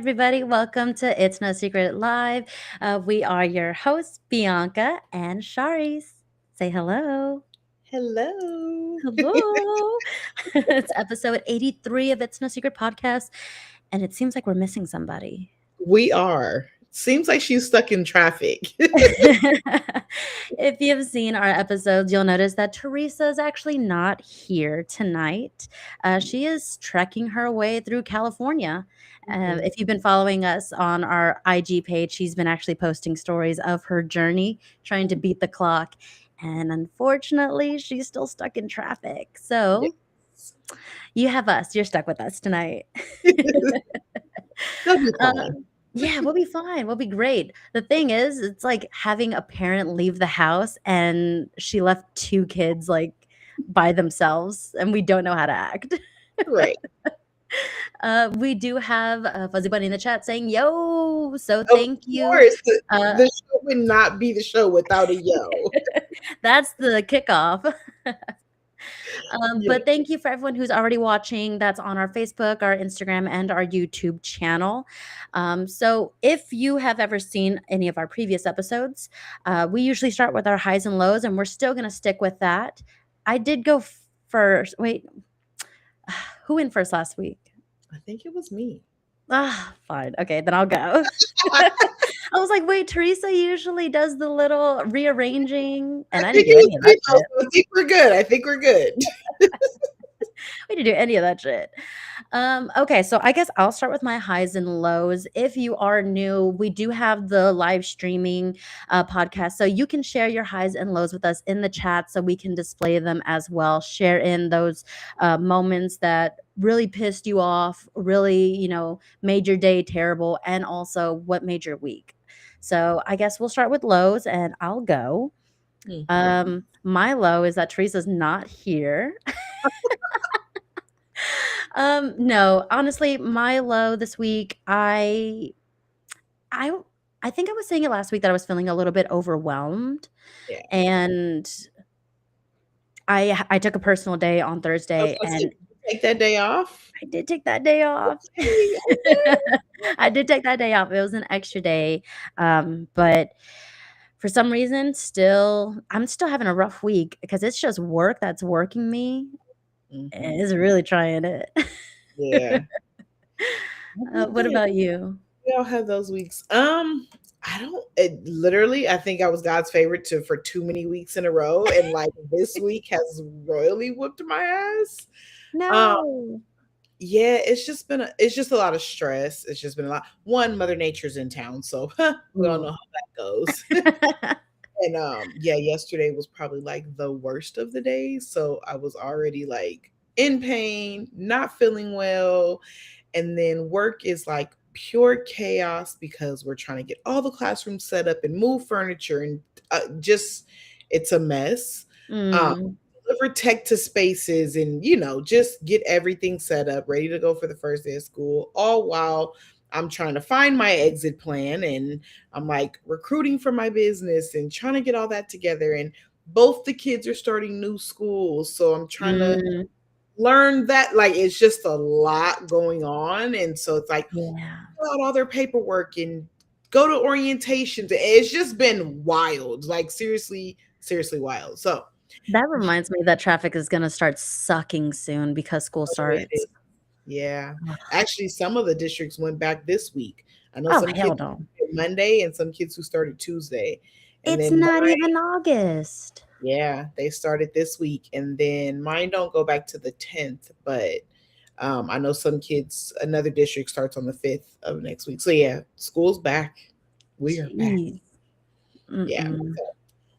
everybody. Welcome to It's No Secret Live. We are your hosts, Bianca and Sharis. Say hello. Hello. Hello. It's episode 83 of It's No Secret Podcast, and it seems like we're missing somebody. We are. Seems like she's stuck in traffic. If you've seen our episodes, you'll notice that Teresa is actually not here tonight. She is trekking her way through California. Mhm. If you've been following us on our IG page, she's been actually posting stories of her journey trying to beat the clock. And unfortunately, she's still stuck in traffic. So Yes. you have us. You're stuck with us tonight. That'll be Uh, fine. yeah, we'll be fine. We'll be great. The thing is, it's like having a parent leave the house and she left two kids like by themselves, and we don't know how to act. Right. We do have Fuzzy Bunny in the chat saying "Yo," so Of thank you. course. The, Uh, the show would not be the show without a yo. that's the kickoff. Yeah. But thank you for everyone who's already watching. That's on our Facebook, our Instagram, and our YouTube channel. So if you have ever seen any of our previous episodes, we usually start with our highs and lows, and we're still going to stick with that. I did go first. Wait, who went first last week? I think it was me. Ah, fine. Okay, then I'll go. I was like, wait, Teresa usually does the little rearranging, and I didn't do any of that shit. I think we're good. I think we're good. We didn't do any of that shit. Okay, so I guess I'll start with my highs and lows. If you are new, we do have the live streaming podcast, so you can share your highs and lows with us in the chat, so we can display them as well. Share in those moments that really pissed you off, really, made your day terrible, and also what made your week. So I guess we'll start with lows, and I'll go. My low is that Teresa's not here. No, honestly, my low this week, I I think I was saying it last week that I was feeling a little bit overwhelmed, Yeah. and I took a personal day on I was Thursday, gonna say, and did you take that day off? I did take that day off. Okay, okay. I did take that day off. It was an extra day, but for some reason, I'm still having a rough week because it's just work that's working me. Mhm. It's really trying it. Yeah. What about you? We all have those weeks. I don't literally I think I was God's favorite to for too many weeks in a row. And like this week has royally whooped my ass. Um, No. yeah, it's just a lot of stress. It's just been a lot. One, Mother Nature's in town, so we all know Ooh. how that goes. And yeah, yesterday was probably like the worst of the days. So I was already like in pain, not feeling well. And then work is like pure chaos because we're trying to get all the classrooms set up and move furniture and just it's a mess. Um, Mm. deliver tech to spaces and just get everything set up, ready to go for the first day of school, all while I'm trying to find my exit plan and I'm like recruiting for my business and trying to get all that together. And both the kids are starting new schools. So I'm trying to Mm. learn that like it's just a lot going on. And so it's like Yeah. fill out all their paperwork and go to orientations. It's just been wild, like seriously, seriously wild. So That reminds me that traffic is gonna start sucking soon because school it starts. is. Yeah. Ugh. Actually, some of the districts went back this week. I know Oh, some hell kids no. started Monday and some kids who started Tuesday. And It's then not mine, even August. yeah, they started this week. And then mine don't go back to the 10th, but I know some kids, another district starts on the 5th of next week. So yeah, school's back. We are back. Jeez. Yeah. Mm-mm.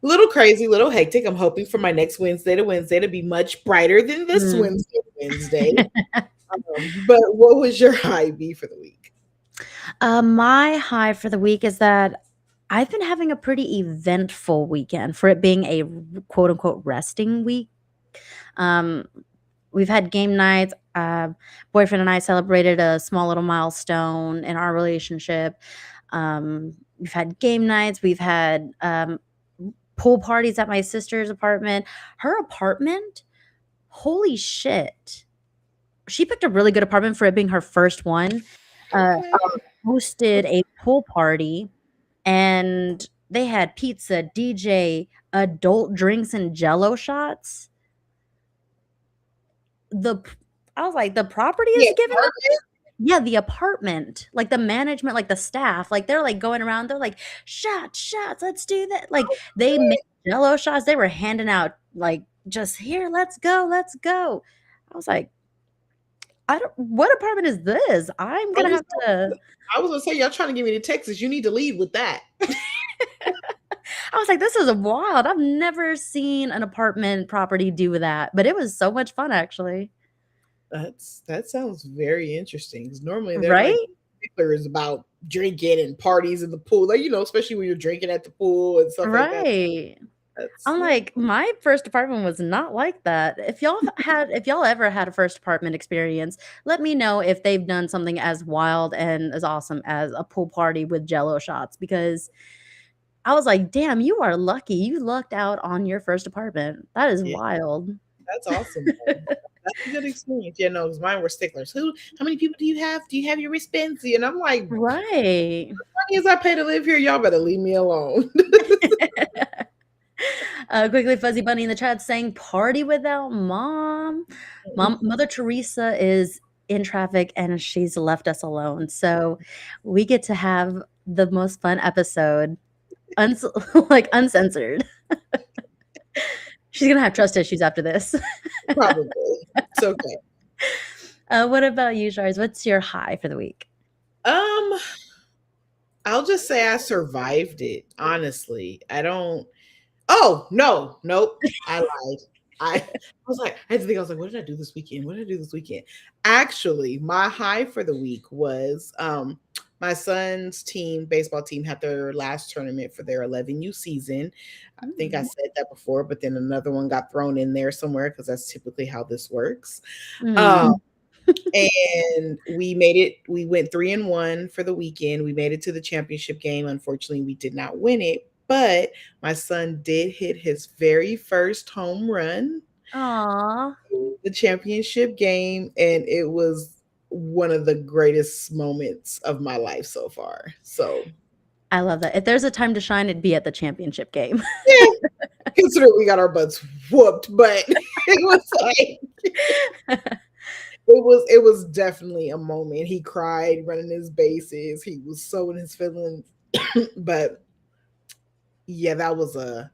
Little crazy, little hectic. I'm hoping for my next Wednesday to Wednesday to be much brighter than this Mm. Wednesday to Wednesday. But what was your high be for the week? My high for the week is that I've been having a pretty eventful weekend for it being a quote unquote resting week. Um, we've had game nights. Boyfriend and I celebrated a small little milestone in our relationship. We've had game nights. We've had pool parties at my sister's apartment. Her apartment, holy shit. She picked a really good apartment for it being her first one. Uh, Okay. hosted a pool party, and they had pizza, DJ, adult drinks, and Jello shots. The p I was like, "The property Yeah, is giving us." Yeah, the apartment, like, the management, like, the staff, like, they're, like, going around, they're like, "Shots, shots, let's do that." Like, they made Jello shots, they were handing out, like, just, "Here, let's go, let's go." I was like, "I don't what apartment is this? I'm I gonna was have to." I was gonna say, y'all trying to get me to Texas, you need to leave with that. I was like, "This is wild." I've never seen an apartment property do that, but it was so much fun, actually. That sounds very interesting. Because normally they're, like, Right? sticklers about drinking and parties in the pool, like, especially when you're drinking at the pool and stuff like that. Right. That's I'm yeah. like, my first apartment was not like that. If y'all ever had a first apartment experience, let me know if they've done something as wild and as awesome as a pool party with Jello shots, because I was like, "Damn, you are lucky. You lucked out on your first apartment. That is Yeah, wild." that's awesome, though. That's a good experience. Yeah, no, 'cause mine were sticklers. How many people do you have? Do you have your wristbands?" And I'm like, Right. "Money as I pay to live here, y'all better leave me alone." Quickly, Fuzzy Bunny in the chat saying, "Party without mom." Mother Teresa is in traffic and she's left us alone. So we get to have the most fun episode, uns like uncensored. She's gonna have trust issues after this. Probably. It's okay. What about you, Shars? What's your high for the week? Um, I'll just say I survived it, honestly. I don't Oh, no, nope, I lied. I was like I had to think, I was like, "What did I do this weekend? What did I do this weekend?" Actually, my high for the week was, my son's team, baseball team, had their last tournament for their 11U season. I think I Mm. said that before, but then another one got thrown in there somewhere because that's typically how this works. Um, Mm. and we went 3-1 for the weekend. We made it to the championship game. Unfortunately, we did not win it, but my son did hit his very first home run Aw, in the championship game, and it was one of the greatest moments of my life so far. So, I love that. If there's a time to shine, it'd be at the championship game. yeah, considering we got our butts whooped, but it was like it was definitely a moment. He cried running his bases. He was so in his feelings. But yeah, that was a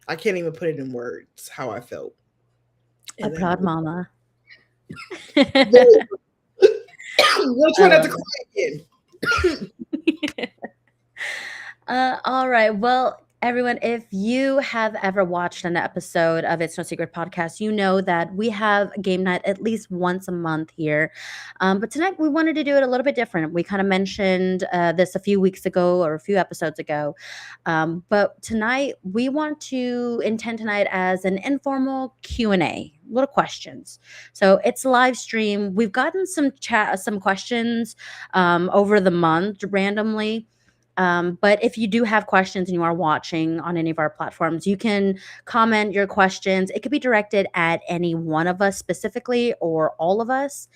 I can't even put it in words how I felt. A And proud then mama. very we'll I try not to love cry again. it. All right. Well, everyone, if you have ever watched an episode of It's No Secret podcast, you know that we have game night at least once a month here. But tonight we wanted to do it a little bit different. We kind of mentioned this a few weeks ago or a few episodes ago. But tonight we want to intend tonight as an informal Q&A, little questions. So it's live stream. We've gotten some questions over the month randomly. But if you do have questions and you are watching on any of our platforms, you can comment your questions. It could be directed at any one of us specifically or all of us.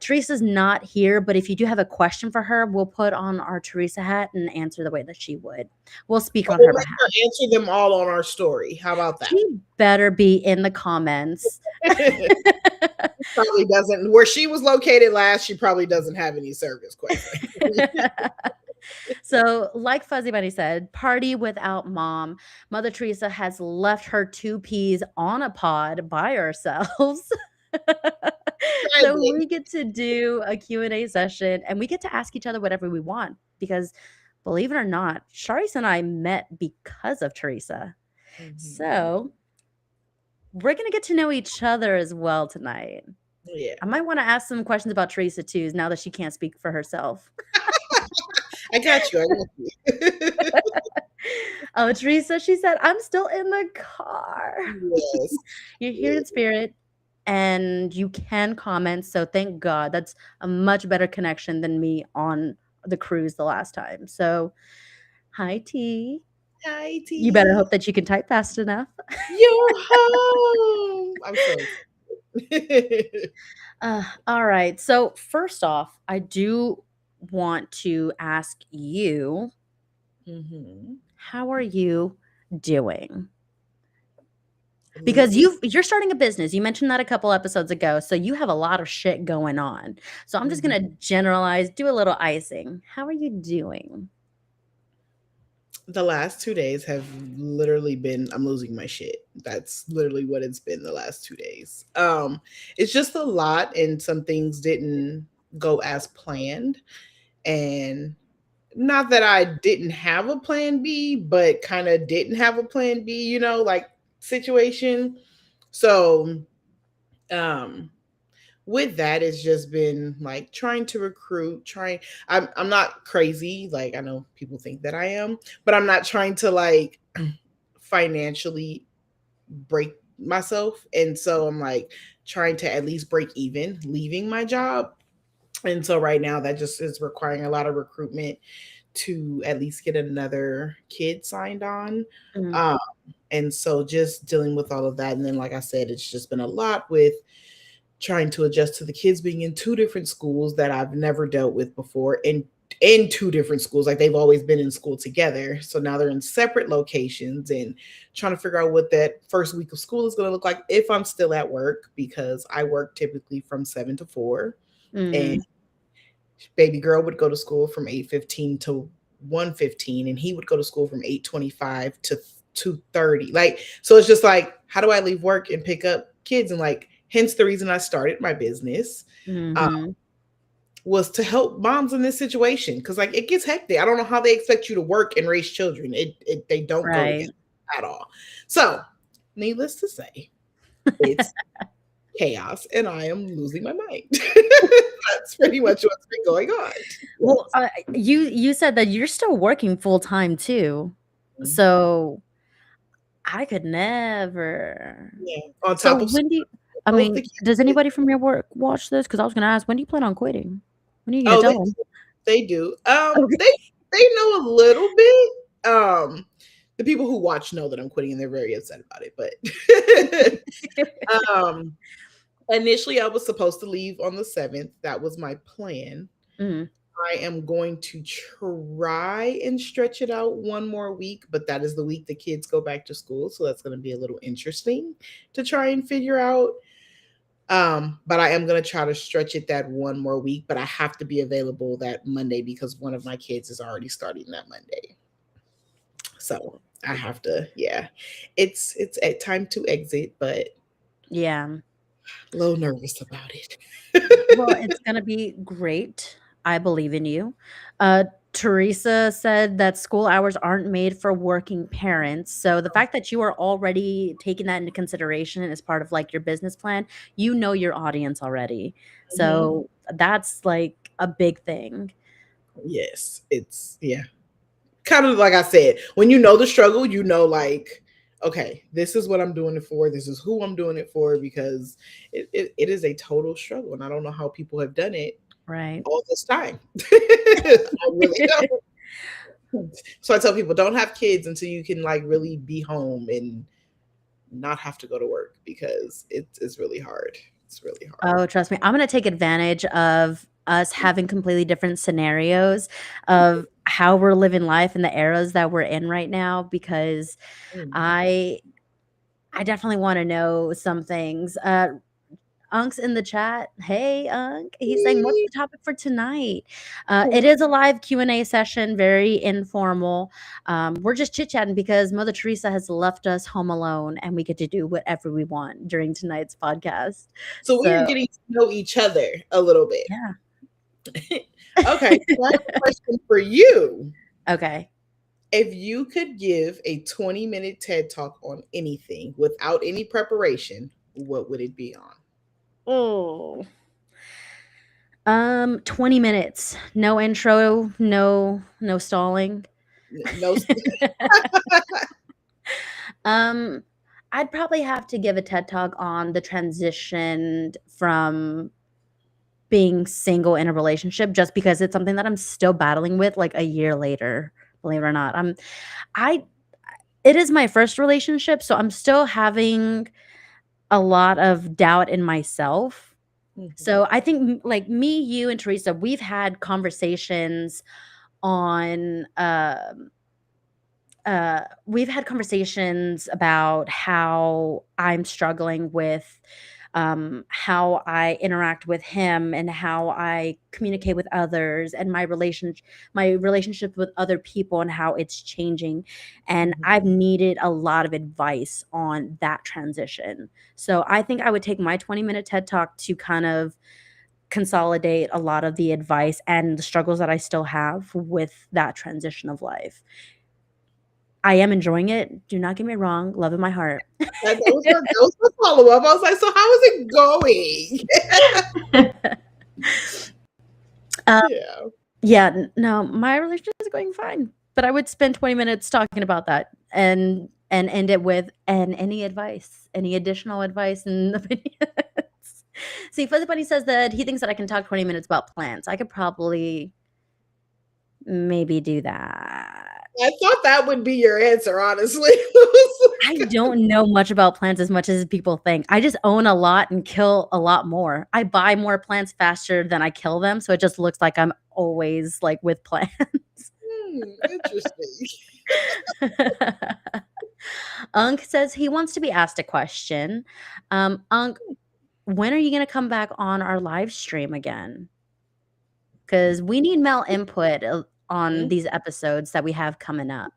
Teresa's not here, but if you do have a question for her, we'll put on our Teresa hat and answer the way that she would. We'll speak on We'll her make behalf. her answer them all on our story. How about that? She better be in the comments. Probably doesn't where she was located last, she probably doesn't have any service, quite frankly. So, like Fuzzy Bunny said, party without mom. Mother Teresa has left her two peas on a pod by ourselves. So Sadly. we get to do a Q&A session and we get to ask each other whatever we want because believe it or not, Sharice and I met because of Teresa. Mhm. So we're going to get to know each other as well tonight. Yeah. I might want to ask some questions about Teresa too, now that she can't speak for herself. I got you, I got you. Oh, Teresa, she said, I'm still in the car. Yes. You're here in spirit and you can comment. So thank God. That's a much better connection than me on the cruise the last time. So, hi, T. Hi, You better T. hope that you can type fast enough. You're home. I'm so excited. All right. So, first off, I do want to ask you, Mhm. how are you doing? Let Because me you're starting a business. You mentioned that a couple episodes ago, so you have a lot of shit going on. So I'm just mhm. gonna generalize, do a little icing. How are you doing? The last 2 days have literally been I'm losing my shit. That's literally what it's been the last 2 days. It's just a lot and some things didn't go as planned, and not that I didn't have a plan B, but kinda didn't have a plan B, like, situation. So, um with that, it's just been like trying to recruit, trying I'm not crazy, like I know people think that I am, but I'm not trying to like financially break myself. And so I'm like trying to at least break even leaving my job. And so right now that just is requiring a lot of recruitment to at least get another kid signed on. Mm, Um, and so just dealing with all of that. And then, like I said, it's just been a lot with trying to adjust to the kids being in two different schools that I've never dealt with before, and in two different schools. Like they've always been in school together. So now they're in separate locations and trying to figure out what that first week of school is going to look like if I'm still at work, because I work typically from 7 to 4. And mhm, baby girl would go to school from 8:15 to 1:15, and he would go to school from 8:25 to 2:30. Like, so it's just like, how do I leave work and pick up kids? And like, hence the reason I started my business, uh, mhm. was to help moms in this situation, because like it gets hectic. I don't know how they expect you to work and raise children. It they don't go Right. together at all. So, needless to say, it's chaos and I am losing my mind. That's pretty much what's been going on. Well, Yes. you said that you're still working full time too. Mhm. So I could never. Yeah. On So top of when do you I both the mean, does kids. anybody from your work watch this? Because I was gonna ask, when do you plan on quitting? When are you gonna Oh, tell them? they do. Okay. They know a little bit. The people who watch know that I'm quitting and they're very upset about it. But um initially I was supposed to leave on the 7th. That was my plan. Mhm. I am going to try and stretch it out one more week, but that is the week the kids go back to school. So that's going to be a little interesting to try and figure out. But I am gonna try to stretch it that one more week, but I have to be available that Monday because one of my kids is already starting that Monday. So I have to, yeah. It's a time to exit, but Yeah. a little nervous about it. Well, it's gonna be great. I believe in you. Uh, Teresa said that school hours aren't made for working parents. So the fact that you are already taking that into consideration as part of like your business plan, you know your audience already. Mhm. So that's like a big thing. Yes, it's yeah. Kind of like I said, when you know the struggle, you know, like, okay, this is what I'm doing it for. This is who I'm doing it for, because it is a total struggle. And I don't know how people have done it Right. all this time. I really don't. So I tell people, don't have kids until you can like really be home and not have to go to work, because it's really hard. It's really hard. Oh, trust me, I'm gonna take advantage of us having completely different scenarios of how we're living life in the eras that we're in right now because Mm. I I definitely wanna know some things. Unk's in the chat. Hey, Unk. He's saying, "What's the topic for tonight?" It is a live Q&A session, very informal. We're just chit-chatting because Mother Teresa has left us home alone, and we get to do whatever we want during tonight's podcast. So we are So, getting to know each other a little bit. yeah. Okay, so I have a question for you. Okay. If you could give a 20-minute TED talk on anything without any preparation, what would it be on? Oh. 20 minutes. No intro, no stalling. No. Um, I'd probably have to give a TED Talk on the transition from being single in a relationship just because it's something that I'm still battling with, like, a year later, believe it or not. I it is my first relationship, so I'm still having a lot of doubt in myself, Mhm. So I think like me, you, and Teresa, we've had conversations on we've had conversations about how I'm struggling with how I interact with him and how I communicate with others and my relationship with other people and how it's changing. And Mhm. I've needed a lot of advice on that transition. So I think I would take my 20-minute TED talk to kind of consolidate a lot of the advice and the struggles that I still have with that transition of life. I am enjoying it. Do not get me wrong. Love in my heart. That was my follow-up. I was like, "So how is it going?" Uh, Yeah. yeah, no, my relationship is going fine, but I would spend 20 minutes talking about that and end it with, "And any advice? Any additional advice and opinions?" See, Fuzzy Bunny says that he thinks that I can talk 20 minutes about plants. I could probably maybe do that. I thought that would be your answer, honestly. I don't know much about plants as much as people think. I just own a lot and kill a lot more. I buy more plants faster than I kill them, so it just looks like I'm always, like, with plants. Interesting. Unk says he wants to be asked a question. Unk, when are you gonna come back on our live stream again? Because we need male input, on Mhm. these episodes that we have coming up.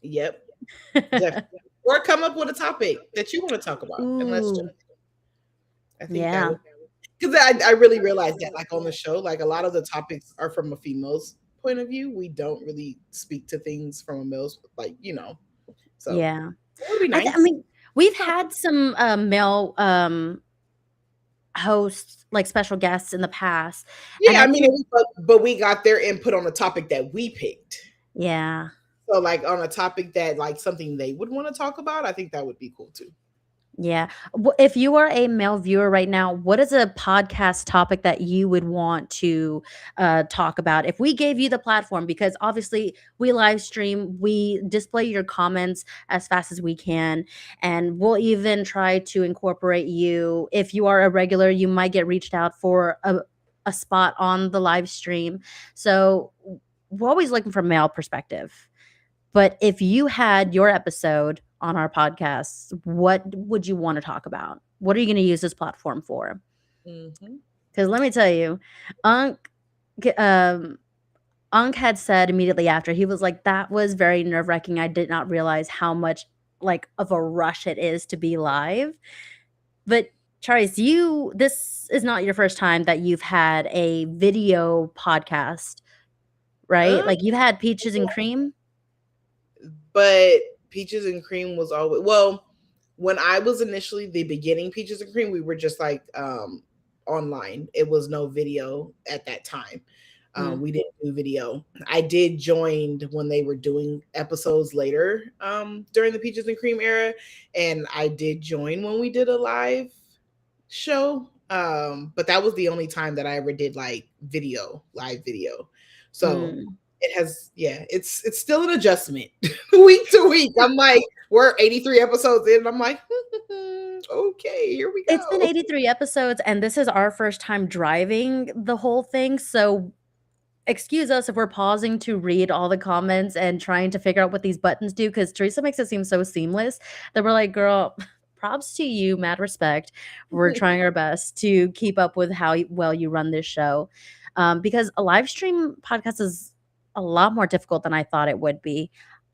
Yep, definitely. Or come up with a topic that you wanna talk about, and let's Ooh, just I think that yeah. would 'cause I really realized that, like, on the show, like, a lot of the topics are from a female's point of view. We don't really speak to things from a male's like, so Yeah. it would be I nice. mean, we've had some, male, hosts, like special guests in the past, and Yeah, I I mean, think but we got their input on the topic that we picked. yeah. So, like, on a topic that, like, something they would wanna talk about, I think that would be cool too. Yeah. If you are a male viewer right now, what is a podcast topic that you would want to talk about? If we gave you the platform, because obviously we live stream, we display your comments as fast as we can, and we'll even try to incorporate you. If you are a regular, you might get reached out for a spot on the live stream. So we're always looking for male perspective. But if you had your episode on our podcast, what would you wanna talk about? What are you gonna use this platform for? Mhm. Because let me tell you, Unk g Unk had said immediately after, he was like, "That was very nerve-wracking. I did not realize how much, like, of a rush it is to be live." But, Charles, this is not your first time that you've had a video podcast, right? Um, Like, you've had Peaches and Cream? but Peaches and Cream was always well, when I was initially the beginning Peaches and Cream, we were just like online. It was no video at that time. Mm, We didn't do video. I did join when they were doing episodes later during the Peaches and Cream era, and I did join when we did a live show. But that was the only time that I ever did like live video. So mm. it has, yeah, it's still an adjustment week to week. I'm like, we're 83 episodes in, and I'm like, okay, here we It's been go. 83 episodes, and this is our first time driving the whole thing, so excuse us if we're pausing to read all the comments and trying to figure out what these buttons do. Because Teresa makes it seem so seamless that we're like, "Girl, props to you, mad respect. We're trying our best to keep up with how well you run this show." Because a live stream podcast is a lot more difficult than I thought it would be.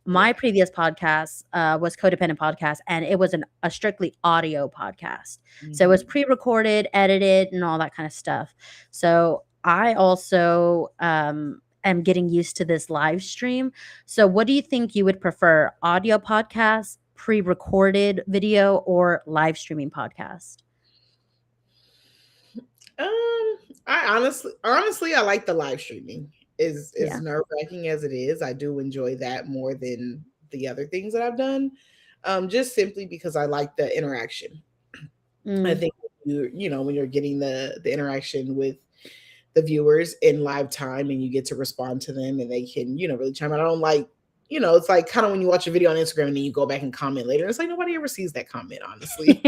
My Yeah. previous podcast, was Codependent Podcast, and it was a strictly audio podcast. So it was Mhm. pre-recorded, edited, and all that kind of stuff. So I also, am getting used to this live stream. So what do you think you would prefer, audio podcast, pre-recorded video, or live streaming podcast? I honestly, I like the live streaming. Is Yeah. nerve wracking as it is. I do enjoy that more than the other things that I've done. Just simply because I like the interaction. I Mm. think when you're getting the interaction with the viewers in live time and you get to respond to them and they can, really chime in. I don't like, it's like kind of when you watch a video on Instagram and then you go back and comment later. It's like nobody ever sees that comment, honestly.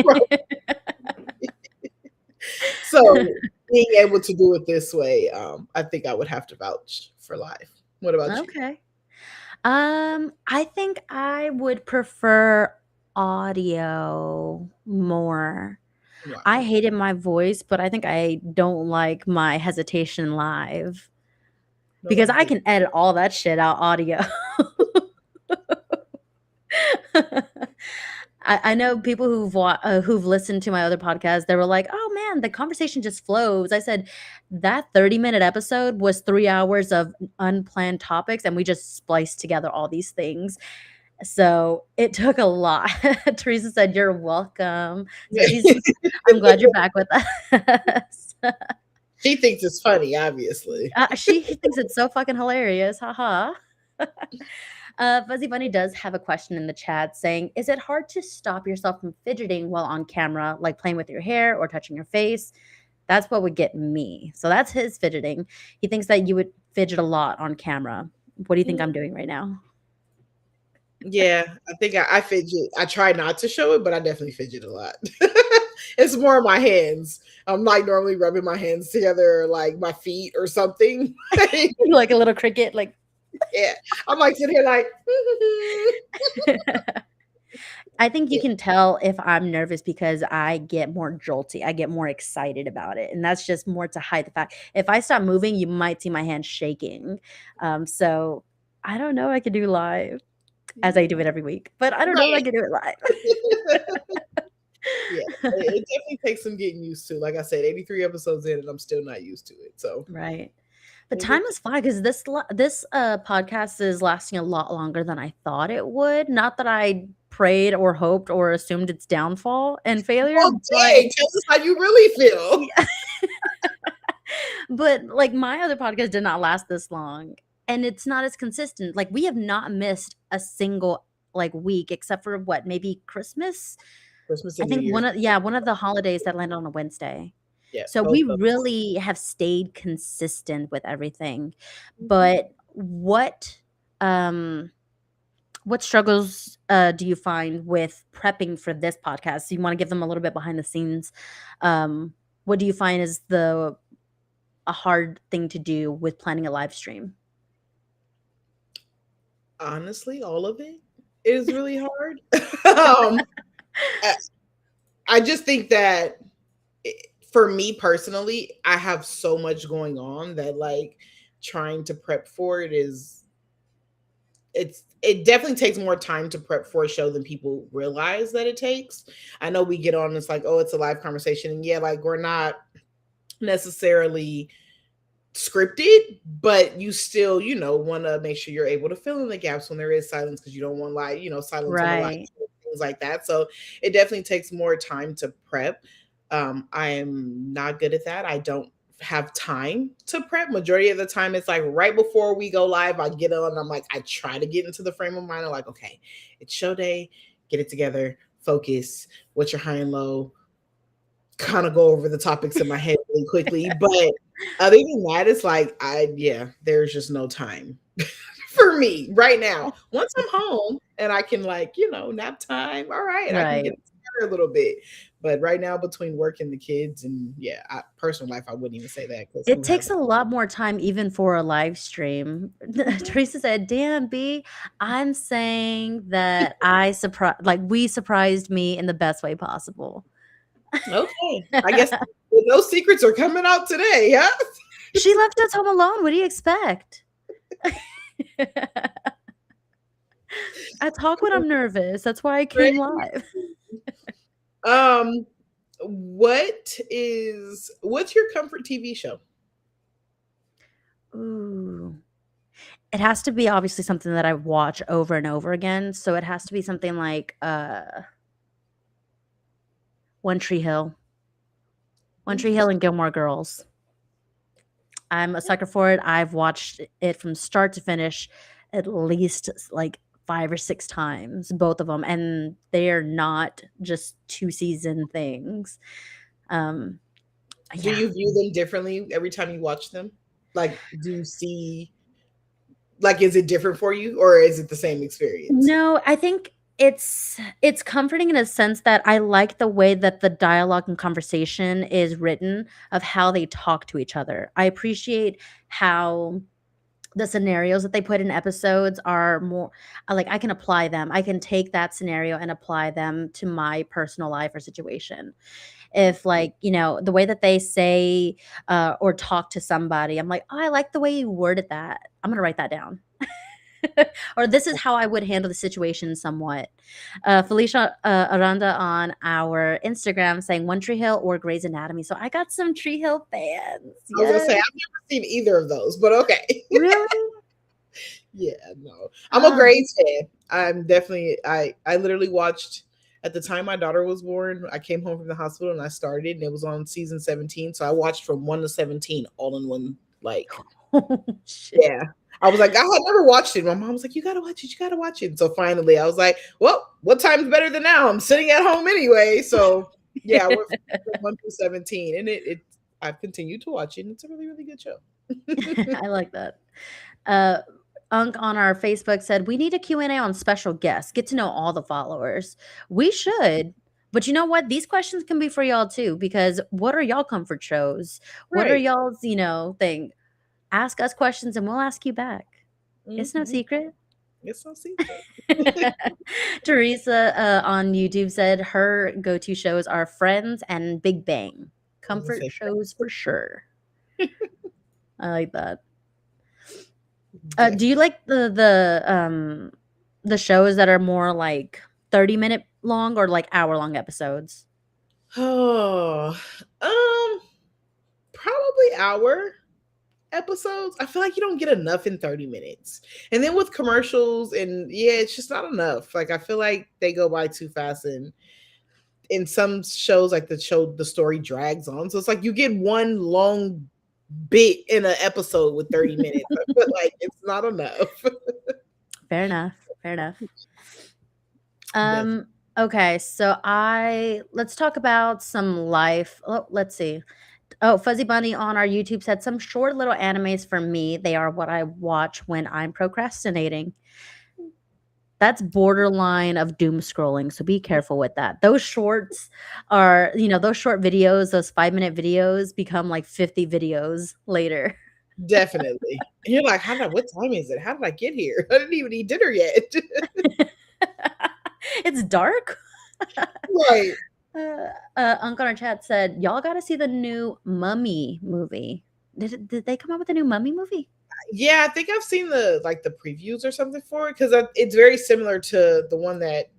So being able to do it this way, I think I would have to vouch for live. What about you? Okay. I think I would prefer audio more. I Wow. hated my voice, but I think I don't like my hesitation live No, I because I get can edit all that shit out audio. I know people who've listened to my other podcast, they were like, "Oh, man, the conversation just flows." I said, "That 30-minute episode was 3 hours of unplanned topics, and we just spliced together all these things." So, it took a lot. Teresa said, "You're welcome." So she's it. I'm glad you're back with us. She thinks it's funny, obviously. She thinks it's so fucking hilarious, haha. Fuzzy Bunny does have a question in the chat saying, "Is it hard to stop yourself from fidgeting while on camera, like playing with your hair or touching your face?" That's what would get me. So that's his fidgeting. He thinks that you would fidget a lot on camera. What do you think I'm doing right now? Yeah, I think I fidget. I try not to show it, but I definitely fidget a lot. It's more my hands. I'm like normally rubbing my hands together, like my feet or something. Like a little cricket, like Yeah, I'm like sitting here like. I think you Yeah, can tell if I'm nervous because I get more jolty. I get more excited about it. And that's just more to hide the fact. If I stop moving, you might see my hands shaking. So I don't know. I could do live as I do it every week, but I don't know if I right. can do it live. Yeah, it definitely takes some getting used to. Like I said, 83 episodes in, and I'm still not used to it. So Right. But we'll time get. is flying because this podcast is lasting a lot longer than I thought it would. Not that I prayed or hoped or assumed its downfall and failure, Oh, but dang! Tell us how you really feel. yeah. But like my other podcast did not last this long and it's not as consistent. Like we have not missed a single like week except for what, maybe Christmas? Christmas I and New think Year's. one of the holidays that landed on a Wednesday. Yeah, So both we of really have stayed consistent with everything. them. But um what struggles do you find with prepping for this podcast? So you want to give them a little bit behind the scenes. What do you find is the a hard thing to do with planning a live stream? Honestly, all of it is really hard. um, I I just think that for me personally, I have so much going on that like trying to prep for it is it definitely takes more time to prep for a show than people realize that it takes. I know we get on, it's like, oh, it's a live conversation. And yeah, like we're not necessarily scripted, but you still, want to make sure you're able to fill in the gaps when there is silence because you don't want like, silence on the live, Right. things like that. So it definitely takes more time to prep. I am not good at that. I don't have time to prep. Majority of the time, it's like right before we go live, I get on. I'm like, I try to get into the frame of mind. I'm like, okay, it's show day. Get it together. Focus. What's your high and low? Kind of go over the topics in my head really quickly. But other than that, it's like there's just no time for me right now. Once I'm home and I can like, nap time, all right, I can get Right. together a little bit. But right now, between work and the kids and personal life, I wouldn't even say that because It who has takes that? a lot more time even for a live stream. Mhm. Teresa said, "Damn, B, I'm saying that we surprised me in the best way possible." Okay, I guess those secrets are coming out today, yeah. She left us home alone. What do you expect? I talk when I'm nervous. That's why I came Crazy. live. Um, what's your comfort TV show? Ooh. It has to be obviously something that I watch over and over again. So it has to be something like One Tree Hill. One Tree Hill Interesting. and Gilmore Girls. I'm a sucker for it. I've watched it from start to finish at least like 5 or 6 times, both of them, and they are not just 2-season things. Um, Do yeah. you view them differently every time you watch them? Like, do you see like is it different for you or is it the same experience? No, I think it's comforting in a sense that I like the way that the dialogue and conversation is written of how they talk to each other. I appreciate how the scenarios that they put in episodes are more like I can apply them. I can take that scenario and apply them to my personal life or situation. If like, the way that they say or talk to somebody, I'm like, "Oh, I like the way you worded that. I'm gonna write that down." Or this is how I would handle the situation somewhat. Felicia Aranda on our Instagram saying One Tree Hill or Grey's Anatomy. So I got some Tree Hill fans. I was gonna say Yes. I've never seen either of those, but okay. Really? Yeah, no. I'm a Grey's fan. I'm definitely I literally watched at the time my daughter was born, I came home from the hospital and I started and it was on season 17. So I watched from 1 to 17 all in one Oh, shit. yeah. I was like, I had never watched it. My mom was like, you gotta watch it, you gotta watch it. And so finally I was like, well, what time's better than now? I'm sitting at home anyway. So yeah, I went from 1 through 17 and I've continued to watch it and it's a really, really good show. I like that. Uh, Unk on our Facebook said, "We need a Q&A on special guests. Get to know all the followers." We should. But you know what? These questions can be for y'all too, because what are y'all comfort shows? What are Right. y'all's, thing? Ask us questions and we'll ask you back. It's no Mhm. secret. It's no secret. Teresa on YouTube said her go-to shows are Friends and Big Bang. I was gonna Comfort say shows for sure. I like that. Do you definitely. like the shows that are more like 30-minute long or like hour-long episodes? Oh, probably hour episodes. I feel like you don't get enough in 30 minutes. And then with commercials and yeah, it's just not enough. Like I feel like they go by too fast and in some shows like the story drags on. So it's like you get one long bit in an episode with 30 minutes. I feel like it's not enough. Fair enough, fair enough. Definitely. Okay, so let's talk about some life. Oh, let's see. Oh, Fuzzy Bunny on our YouTube said some short little animes for me. They are what I watch when I'm procrastinating. That's borderline of doom scrolling, so be careful with that. Those shorts are, those short videos, those 5-minute videos become like 50 videos later. Definitely. And you're like, what time is it? How did I get here? I didn't even eat dinner yet. It's dark. Right. Unc on our chat said, "Y'all gotta see the new Mummy movie." Did they come out with a new Mummy movie? Yeah, I think I've seen the previews or something for it because it's very similar to the one that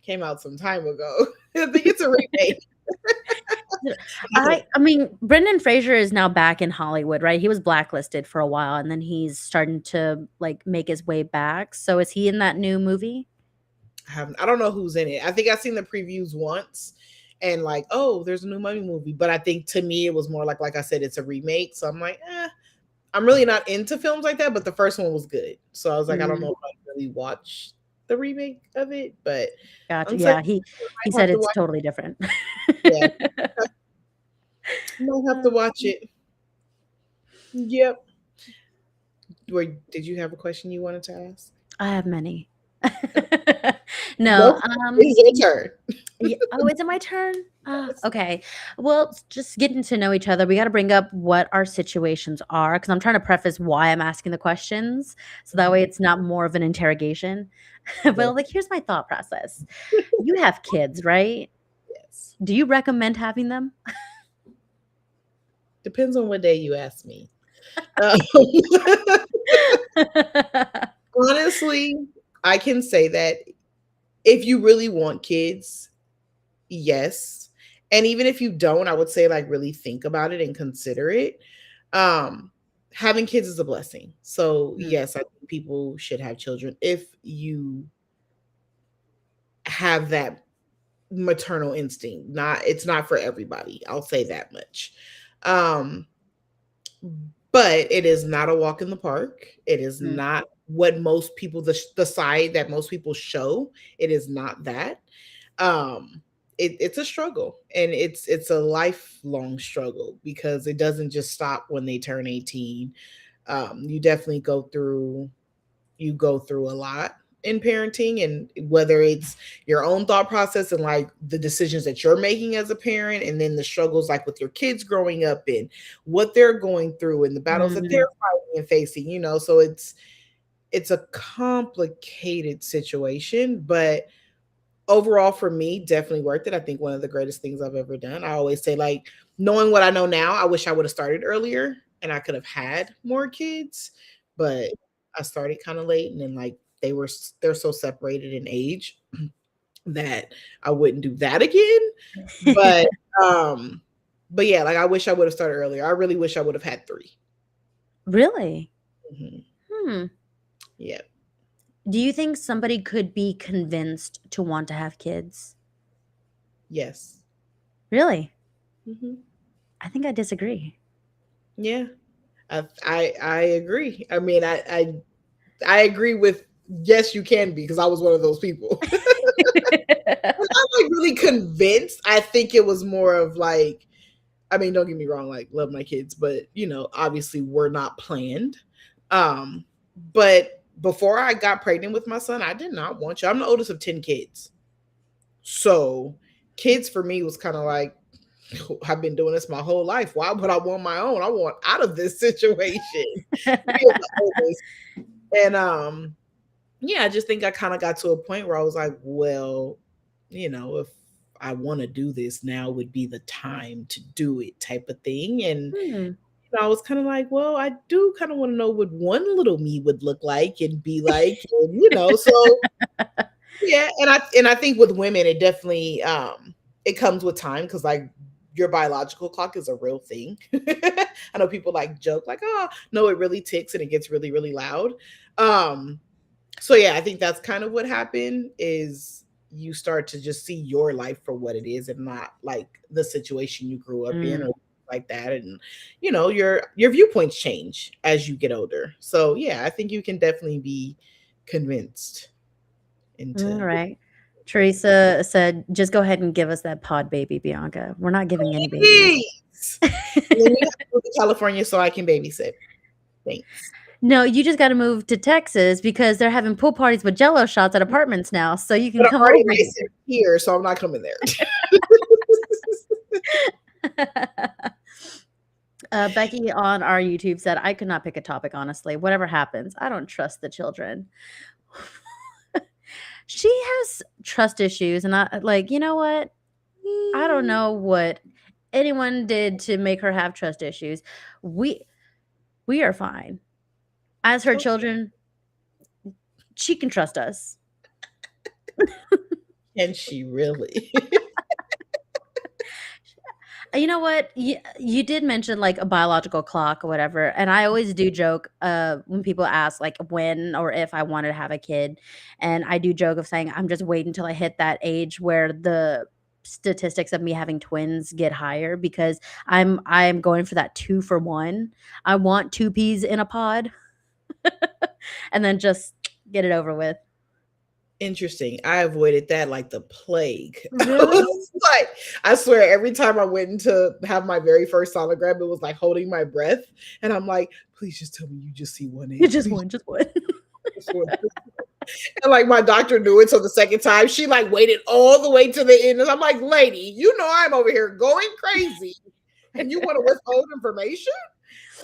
came out some time ago. I think it's a remake. I mean, Brendan Fraser is now back in Hollywood, right? He was blacklisted for a while, and then he's starting to like make his way back. So is he in that new movie? I don't know who's in it. I think I've seen the previews once and like, oh, there's a new Mummy movie. But I think to me it was more like I said, it's a remake. So I'm like, I'm really not into films like that, but the first one was good. So I was like, I don't Mm, know if I really watch the remake of it, but gotcha. I'm saying Yeah, he I he might said have to it's watch. totally different. Yeah, I might have to watch it. Yep. Did you have a question you wanted to ask? I have many. No, No, it's your turn. yeah. Oh, is it my turn? Okay. Well, just getting to know each other, we got to bring up what our situations are because I'm trying to preface why I'm asking the questions, so that way it's not more of an interrogation. But like, here's my thought process: you have kids, right? Yes. Do you recommend having them? Depends on what day you ask me. Um, honestly, I can say that if you really want kids, yes. And even if you don't, I would say like really think about it and consider it. Um, Having kids is a blessing. So Mm, yes, I think people should have children if you have that maternal instinct. Not it's not for everybody. I'll say that much. Um, but it is not a walk in the park. It is mm, not what most people the side that most people show. It is not that. Um, it's a struggle and it's a lifelong struggle because it doesn't just stop when they turn 18. You definitely go through a lot. in parenting, and whether it's your own thought process and like the decisions that you're making as a parent, and then the struggles like with your kids growing up and what they're going through and the battles that they're Mhm. fighting and facing, so it's a complicated situation, but overall for me, definitely worth it. I think one of the greatest things I've ever done. I always say, like, knowing what I know now, I wish I would have started earlier and I could have had more kids, but I started kind of late, and then like they're so separated in age that I wouldn't do that again. But um but yeah, like I wish I would have started earlier. I really wish I would have had 3. Really? Mhm. Hmm. Yeah. Do you think somebody could be convinced to want to have kids? Yes. Really? Mhm. I think I disagree. Yeah. I agree. I mean, I agree with yes, you can be, because I was one of those people. I'm not like really convinced. I think it was more of like, I mean, don't get me wrong, like love my kids, but obviously we're not planned. Um, but before I got pregnant with my son, I did not want you. I'm the oldest of 10 kids. So kids for me was kind of like, I've been doing this my whole life. Why would I want my own? I want out of this situation. Being the oldest. And yeah, I just think I kind of got to a point where I was like, well, if I want to do this, now would be the time to do it, type of thing. And Hmm. I was kind of like, well, I do kind of want to know what one little me would look like and be like, and, so yeah, and I think with women, it definitely it comes with time, because like your biological clock is a real thing. I know people like joke like, oh no, it really ticks and it gets really, really loud. Um, so yeah, I think that's kind of what happened, is you start to just see your life for what it is and not like the situation you grew up in Mm. or like that. And your viewpoints change as you get older. So yeah, I think you can definitely be convinced All into right. Teresa said, "Just go ahead and give us that pod baby, Bianca. We're not giving any babies." please. And then you have to move to California so I can babysit. Thanks. No, you just gotta move to Texas because they're having pool parties with Jello shots at apartments now, so you can But I'm come already over licensed here, so I'm not coming there. here. Becky on our YouTube said, "I could not pick a topic, honestly. Whatever happens, I don't trust the children." She has trust issues, and I like, you know what? I don't know what anyone did to make her have trust issues. We we are fine. As her Okay. children, she can trust us. Can she really? You know what? You did mention like a biological clock or whatever, and I always do joke when people ask like when or if I wanted to have a kid, and I do joke of saying I'm just waiting until I hit that age where the statistics of me having twins get higher because I'm going for that 2 for 1. I want 2 peas in a pod and then just get it over with. Interesting. I avoided that like the plague. I Really? was like, I swear, every time I went in to have my very first sonogram, it was like holding my breath. And I'm like, please just tell me you just see one egg. Just Please one, just one. just one. And like my doctor knew it. So the second time, she like waited all the way to the end. And I'm like, lady, I'm over here going crazy. And you want to withhold information?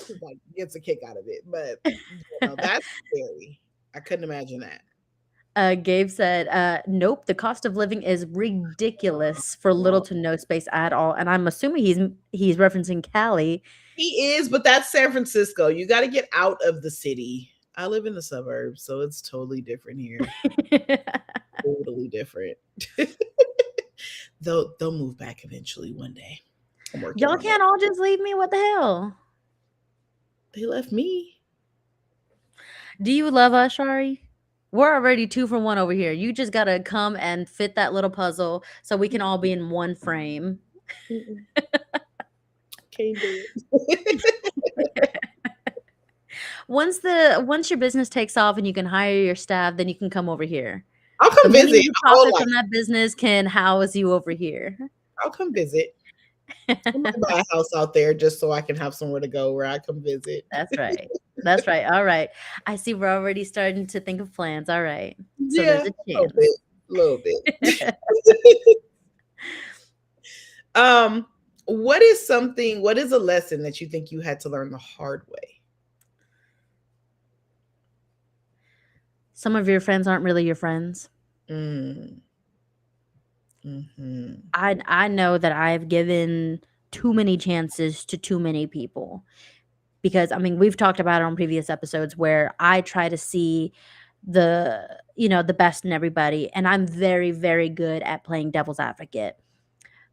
She's like, gets a kick out of it. But that's scary. I couldn't imagine that. Gabe said, "Nope, the cost of living is ridiculous for little to no space at all." And I'm assuming he's referencing Cali. He is, but that's San Francisco. You got to get out of the city. I live in the suburbs, so it's totally different here. Totally different. They'll move back eventually one day. I'm working Y'all on it. can't all just leave me. What the hell? They left me. Do you love us, Shari? We're already 2 for 1 over here. You just gotta come and fit that little puzzle so we can all be in one frame. Mm-mm. Can't do it. Once your business takes off and you can hire your staff, then you can come over here. I'll The come money visit you my whole profit life. from that business can house you over here. I'll come visit. I might buy a house out there just so I can have somewhere to go where I come visit. That's right. That's right. All right. I see we're already starting to think of plans. All right. So there's Yeah, a a little bit, chance. a little bit. Um, what is a lesson that you think you had to learn the hard way? Some of your friends aren't really your friends. Mm, mhm. I know that I've given too many chances to too many people because I mean, we've talked about it on previous episodes where I try to see the best in everybody and I'm very very good at playing devil's advocate.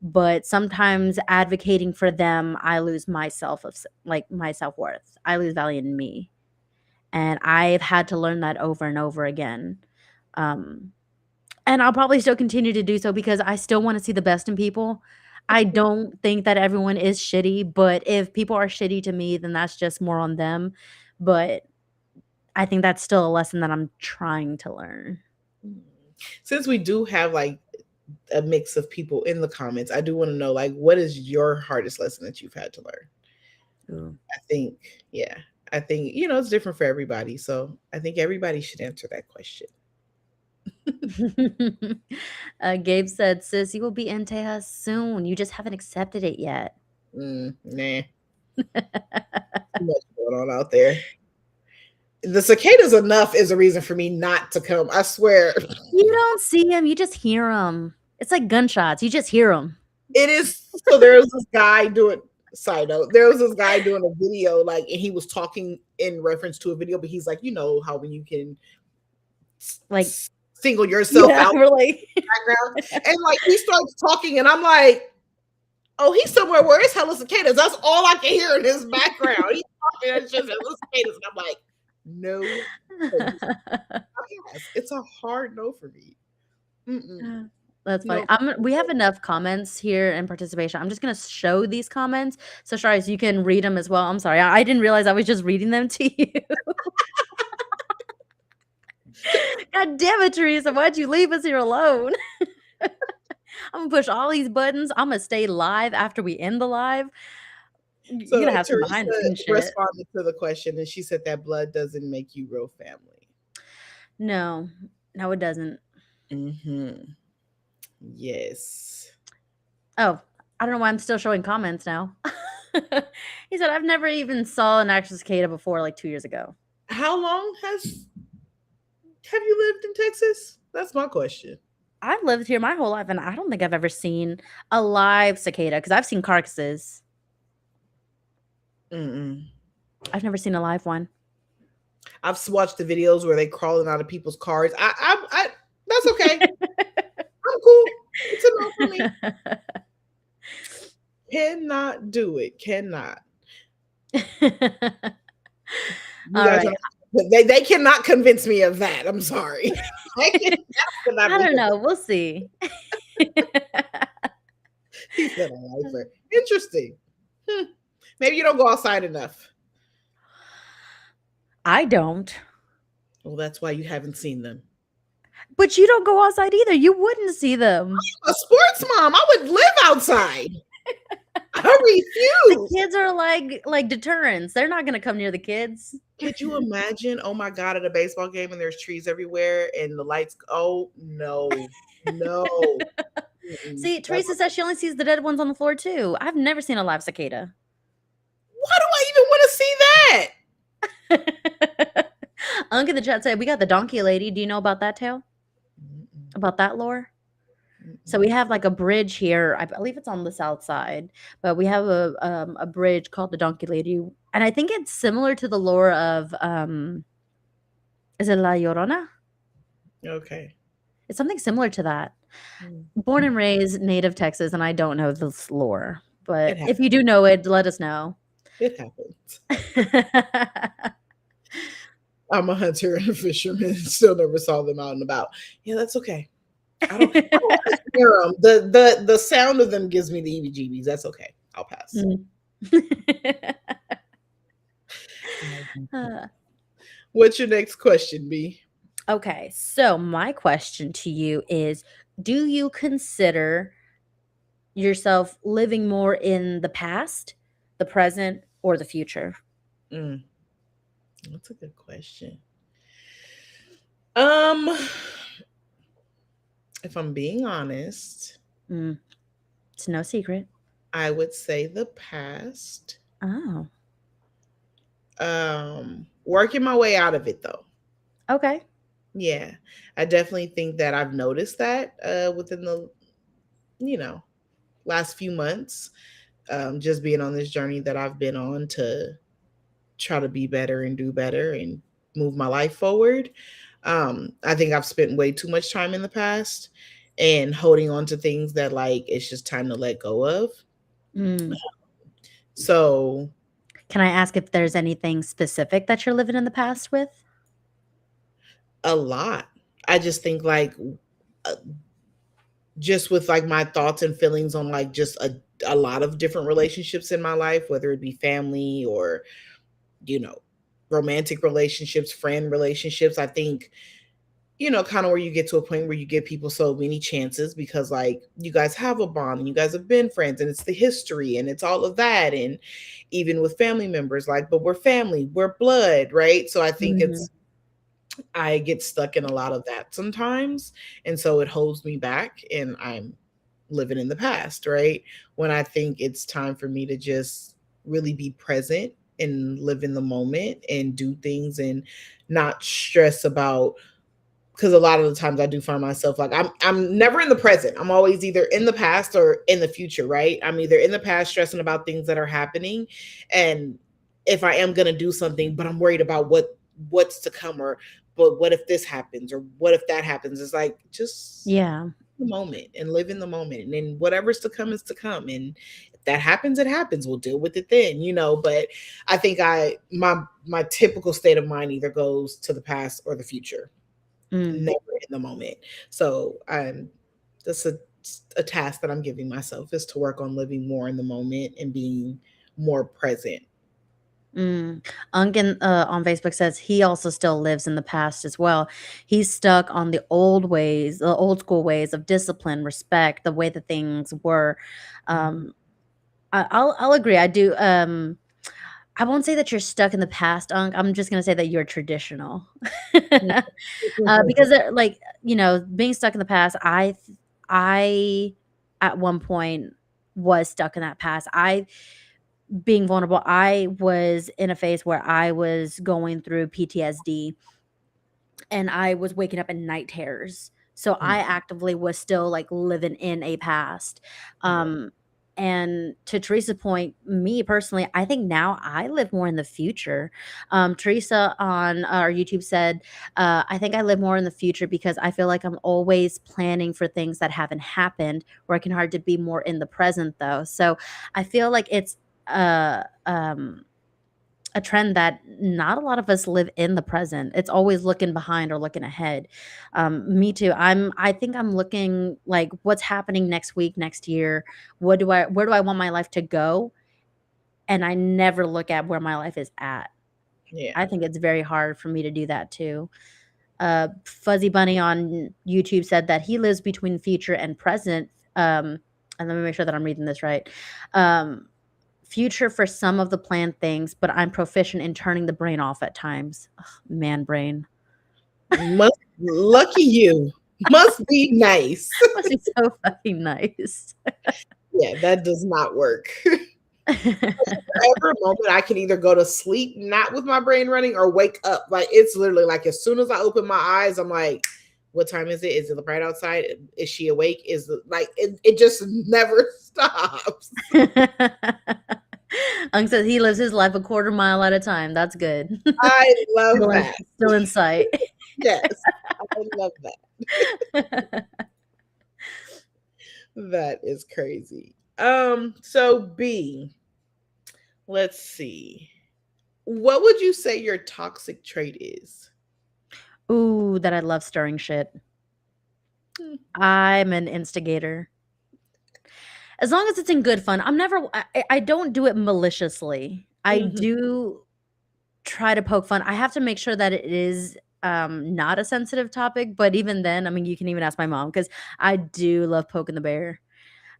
But sometimes advocating for them, I lose myself like my self-worth. I lose value in me. And I've had to learn that over and over again. Um and I'll probably still continue to do so because I still wanna see the best in people. I don't think that everyone is shitty, but if people are shitty to me, then that's just more on them, but I think that's still a lesson that I'm trying to learn. Mm. Since we do have like a mix of people in the comments, I do want to know like what is your hardest lesson that you've had to learn? Ooh. I think, yeah, I think it's different for everybody. So I think everybody should answer that question. Gabe said, "Sis, you will be in Tejas soon. You just haven't accepted it yet." Nah, too much going on out there. The cicadas enough is a reason for me not to come. I swear. You don't see them, you just hear them. It's like gunshots, you just hear them. It is. So there was this guy doing, side note, there was this guy doing a video, like, and he was talking in reference to a video, but he's like, how when you can Like, single yourself yeah, out we're like background. And like he starts talking, and I'm like, oh, he's somewhere where it's hella cicadas. That's all I can hear in his background. He's talking, and it's just hella cicadas. And I'm like, no. It's a hard no for me. Mm-mm. That's funny. No. We have enough comments here and participation. I'm just gonna show these comments. So Sharice, you can read them as well. I'm sorry. I didn't realize I was just reading them to you. God damn it, Teresa. Why'd you leave us here alone? I'm gonna push all these buttons. I'm gonna stay live after we end the live. You're So gonna have some Teresa behind the scenes shit. responded to the question, and she said that blood doesn't make you real family. No, no, it doesn't. Mm-hmm. Yes. Oh, I don't know why I'm still showing comments now. He said, I've never even saw an actual cicada before, like 2 years ago. How long have you lived in Texas? That's my question. I've lived here my whole life, and I don't think I've ever seen a live cicada because I've seen carcasses. Mm-mm. I've never seen a live one. I've watched the videos where they crawling out of people's cars. I that's okay. I'm cool. It's a no for me. Cannot do it. Cannot. All right. They cannot convince me of that. I'm sorry. I don't know. We'll see. He said a lifer. Interesting. Maybe you don't go outside enough. I don't. Well, that's why you haven't seen them. But you don't go outside either. You wouldn't see them. I'm a sports mom. I would live outside. I refuse. The kids are like deterrents. They're not gonna come near the kids. Could you imagine? Oh my God, at a baseball game and there's trees everywhere and the lights. Oh no, no. See, Teresa says she only sees the dead ones on the floor too. I've never seen a live cicada. Why do I even want to see that? Unk in the chat said, we got the donkey lady. Do you know about that tale? About that lore? So we have like a bridge here. I believe it's on the south side, but we have a bridge called the Donkey Lady, and I think it's similar to the lore of is it La Llorona? Okay. It's something similar to that. Born and raised native Texas, and I don't know this lore, but if you do know it, let us know. It happens. I'm a hunter and a fisherman. Still never saw them out and about. Yeah, that's okay. I don't hear them. The sound of them gives me the EBGBs. That's okay. I'll pass. What's your next question, B? Okay, so my question to you is, do you consider yourself living more in the past, the present, or the future? That's a good question. Um, if I'm being honest, Mm, it's no secret. I would say the past. Oh, Working my way out of it though. okay. Yeah. I definitely think that I've noticed that within the, you know, last few months. Just being on this journey that I've been on to try to be better and do better and move my life forward. I think I've spent way too much time in the past and holding on to things that like it's just time to let go of. Mm. So Can I ask if there's anything specific that you're living in the past with? a lot. I just think like uh, just with like my thoughts and feelings on like just a lot of different relationships in my life, whether it be family or, you know, romantic relationships, friend relationships. I think, kind of where you get to a point where you give people so many chances because like you guys have a bond and you guys have been friends and it's the history and it's all of that. And even with family members, like, but we're family, we're blood, right? So I think Mhm. I get stuck in a lot of that sometimes. And so it holds me back and I'm living in the past, right? When I think it's time for me to just really be present and live in the moment and do things and not stress about, because a lot of the times I do find myself like I'm never in the present. I'm always either in the past or in the future, right? I'm either in the past stressing about things that are happening, and if I am gonna do something, but I'm worried about what's to come, or but what if this happens or what if that happens? It's like just Yeah. the moment and live in the moment, and then whatever's to come is to come, and if that happens, it happens. We'll deal with it then. But I think my typical state of mind either goes to the past or the future, Mm. never in the moment. So that's a task that I'm giving myself, is to work on living more in the moment and being more present. Mm. Unkin on Facebook says he also still lives in the past as well. He's stuck on the old ways, the old school ways of discipline, respect, the way that things were. Um, I'll agree. I do. I won't say that you're stuck in the past, Unk. I'm just gonna say that you're traditional. Because like, being stuck in the past, I at one point was stuck in that past. I being vulnerable, I was in a phase where I was going through PTSD and I was waking up in night terrors. So I Mm, actively was still like living in a past. right. Um and to Teresa's point, me personally, I think now I live more in the future. Teresa on our YouTube said, I think I live more in the future because I feel like I'm always planning for things that haven't happened, working hard to be more in the present though. So I feel like it's uh um a trend that not a lot of us live in the present. It's always looking behind or looking ahead. Me too. I think I'm looking like what's happening next week, next year. Where do I want my life to go? And I never look at where my life is at. Yeah. I think it's very hard for me to do that too. Fuzzy Bunny on YouTube said that he lives between future and present. And let me make sure that I'm reading this right. Um, Future for some of the planned things, but I'm proficient in turning the brain off at times. Ugh, man brain. Lucky you. Must be nice. Must be so fucking nice. Yeah, that does not work. Every moment I can either go to sleep not with my brain running or wake up. Like it's literally like as soon as I open my eyes, I'm like, what time is it? Is it bright outside? Is she awake? Like it just never stops. Ung says he lives his life a quarter mile at a time. That's good. I love Still in that. still in sight. Yes. I love that. That is crazy. So B, let's see. What would you say your toxic trait is? Ooh, that I love stirring shit. Hmm. I'm an instigator. As long as it's in good fun. I don't do it maliciously. I Mhm. do try to poke fun. I have to make sure that it is, not a sensitive topic, but even then, I mean, you can even ask my mom because I do love poking the bear.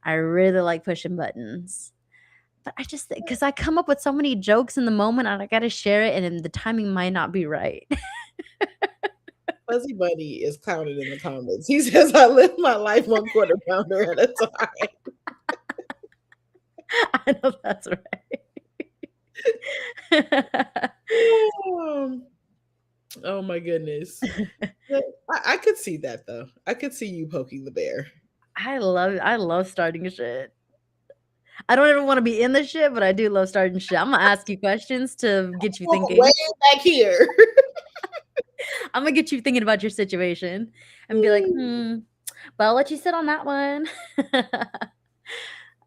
I really like pushing buttons. But I just because I come up with so many jokes in the moment and I gotta share it and then the timing might not be right. Fuzzy Bunny is clowning in the comments. He says, "I live my life 1 quarter pounder at a time." I know that's right. Oh, oh my goodness. But I could see that though. I could see you poking the bear. I love starting shit. I don't ever wanna be in the shit, but I do love starting shit. Imma ask you questions to get you Oh, way thinking. back here. Imma get you thinking about your situation and be like, "Hmm, but I'll let you sit on that one."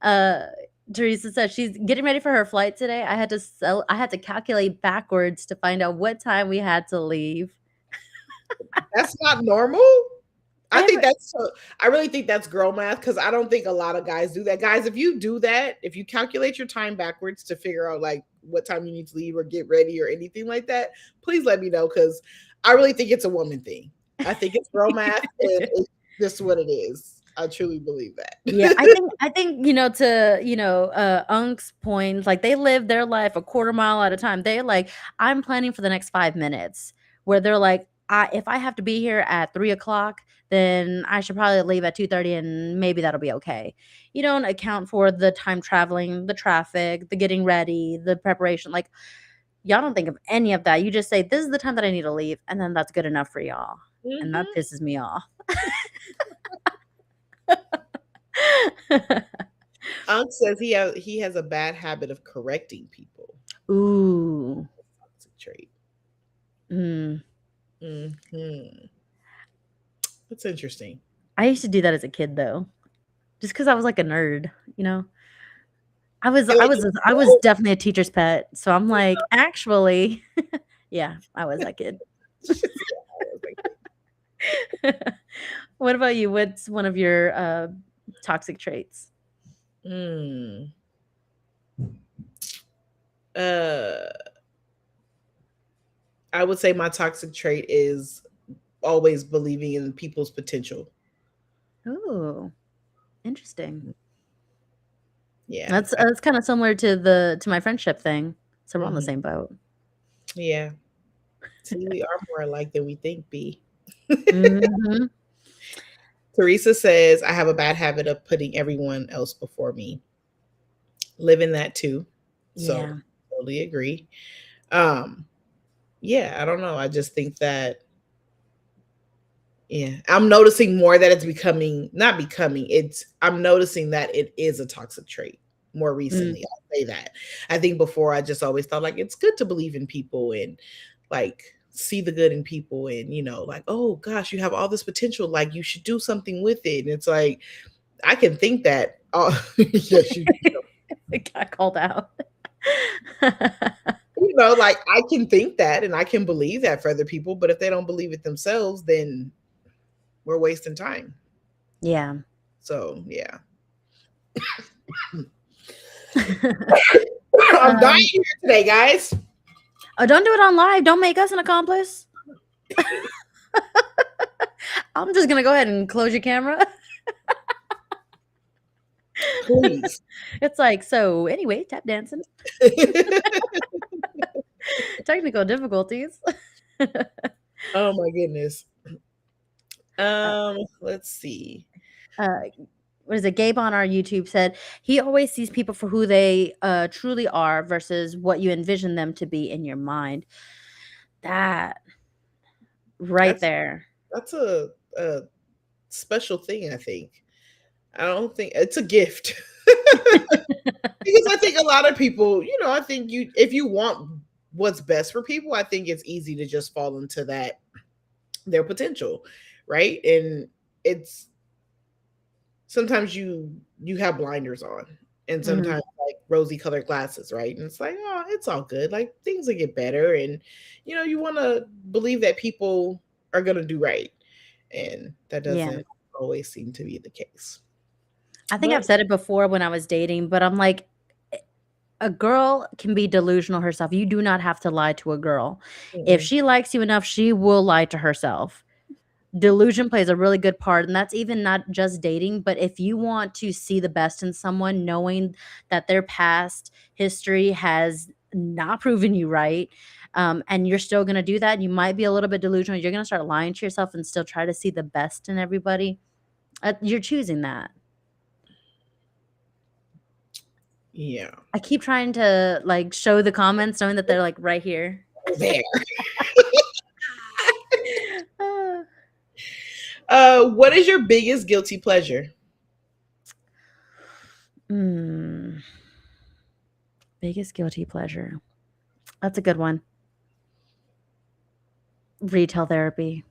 Uh, Teresa said she's getting ready for her flight today. I had to calculate backwards to find out what time we had to leave. That's not normal? I think Every that's so I really think that's girl math because I don't think a lot of guys do that. Guys, if you do that, if you calculate your time backwards to figure out like what time you need to leave or get ready or anything like that, please let me know because I really think it's a woman thing. I think it's girl math and it's just what it is. I truly believe Yeah, that. I think, to, Unk's point, like, they live their life a quarter mile at a time. They're like, "I'm planning for the next 5 minutes," where they're like, if I have to be here at 3 o'clock, then I should probably leave at 2:30 and maybe that'll be okay." You don't account for the time traveling, the traffic, the getting ready, the preparation, like, y'all don't think of any of that. You just say, "This is the time that I need to leave," and then that's good enough for y'all, and that Mhm. pisses me off. Unc says he has a bad habit of correcting people. Ooh. Toxic trait. Mm. Mhm. That's interesting. I used to do that as a kid though, just because I was like a nerd, you know? I was And I like, was I was definitely a teacher's pet, so I'm like, "Actually" yeah, I was that kid. yeah, I was like, What about you? What's one of your, toxic traits? mm, uh, I would say my toxic trait is always believing in people's potential. Ooh, interesting. Yeah, That's kinda similar to my friendship thing, so we're on the mhm, same boat. yeah. See, we are more alike than we think, B. Mhm. Teresa says, I have a bad habit of putting everyone else before me. Live in that too. So Yeah. totally agree. Um, yeah, I don't know. I just think that yeah, I'm noticing more that it's becoming not becoming, I'm noticing that it is a toxic trait more Mm, recently. I'll say that. I think before I just always thought like it's good to believe in people and like see the good in people and like, oh gosh, you have all this potential, like you should do something with it. And it's like I can think that. Oh, yes, it got called out. like I can think that and I can believe that for other people, but if they don't believe it themselves, then we're wasting time. Yeah. So yeah. I'm dying Um, here today, guys. oh, don't do it on live. Don't make us an accomplice. I'm just gonna go ahead and close your camera. Please. It's like, so anyway, tap dancing. Technical difficulties. Oh my goodness. Uh, Let's see. uh, what is it? Gabe on our YouTube said he always sees people for who they truly are versus what you envision them to be in your mind. That right That's there. that's a special thing, I think. I don't think it's a gift. Because I think a lot of people, I think you if you want what's best for people, I think it's easy to just fall into that their potential, right? And it's sometimes you have blinders on and Mhm. sometimes like rosy colored glasses, right? And it's like, oh, it's all good, like things will get better, and you want to believe that people are going to do right, and that Yeah. doesn't always seem to be the case. I think I've But said it before when I was dating, but I'm like, a girl can be delusional herself. You do not have to lie to a girl. If mm-mm, she likes you enough, she will lie to herself. Delusion plays a really good part, and that's even not just dating, but if you want to see the best in someone, knowing that their past history has not proven you right, and you're still gonna do that, you might be a little bit delusional, you're gonna start lying to yourself and still try to see the best in everybody, you're choosing that. Yeah. I keep trying to, like, show the comments knowing that they're, like, right here. There. Ah. What is your biggest guilty pleasure? Mm. Biggest guilty pleasure. That's a good one. Retail therapy.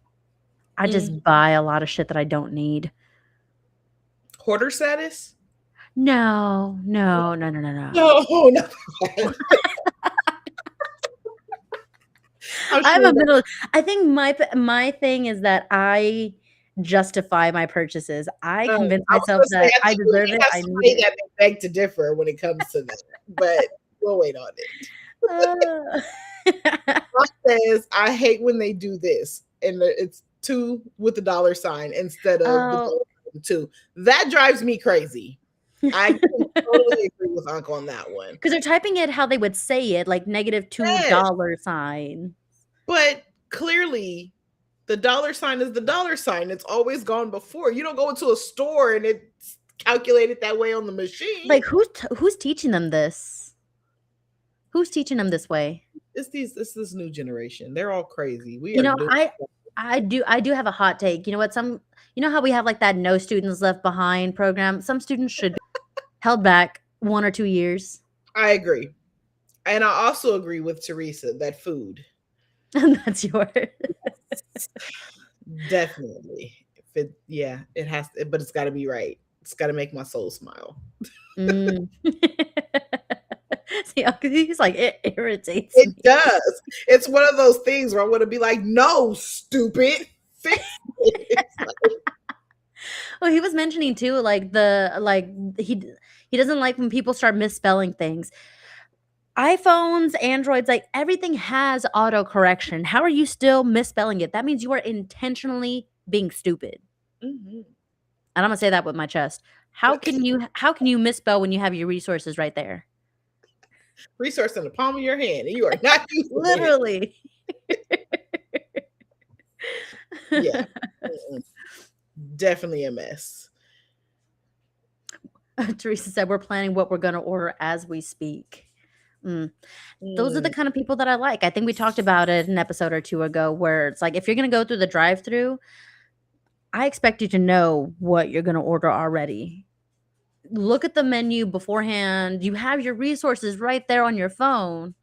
I Mm. just buy a lot of shit that I don't need. Hoarder status? No, no, no, no, no, no. No, no. I'm I'm sure a middle I think my thing is that I justify my purchases. I I convince was myself gonna say, that I I think we deserve may it, have I need somebody it. that may beg to differ when it comes to that, but we'll wait on it. Uh. Mine says, "I hate when they do this," and it's 2 with the dollar sign instead of the Oh. 2. That drives me crazy. I can totally agree with Uncle on that one. 'Cause they're typing it how they would say it, like negative Yes, $2 sign. but clearly the dollar sign is the dollar sign. It's always gone before. You don't go into a store and it's calculated that way on the machine. Like, who's teaching them this? Who's teaching them this way? It's this new generation. They're all crazy. We You are know, doing I do have a hot take. You know what? You know how we have, like, that No Students Left Behind program? Some students should be held back 1 or 2 years. I agree. And I also agree with Teresa that food And that's yours. definitely. If it yeah, it has to, but it's got to be right. It's got to make my soul smile. Mm. See, he's like, "It irritates It me." does. It's one of those things where I want to be like, "No, stupid. Fix it." Well, he was mentioning too, like, he doesn't like when people start misspelling things. iPhones, Androids, like, everything has autocorrection. How are you still misspelling it? That means you are intentionally being stupid. Mhm. And Imma say that with my chest. How can you misspell when you have your resources right there? Resource in the palm of your hand, and you are not using it. Literally. Yeah. Mm-mm. Definitely a mess. Teresa said, "We're planning what we're gonna order as we speak." Mm. Those are the Mm. kind of people that I like. I think we talked about it an episode or 2 ago where it's like, if you're gonna go through the drive-through, I expect you to know what you're gonna order already. Look at the menu beforehand. You have your resources right there on your phone.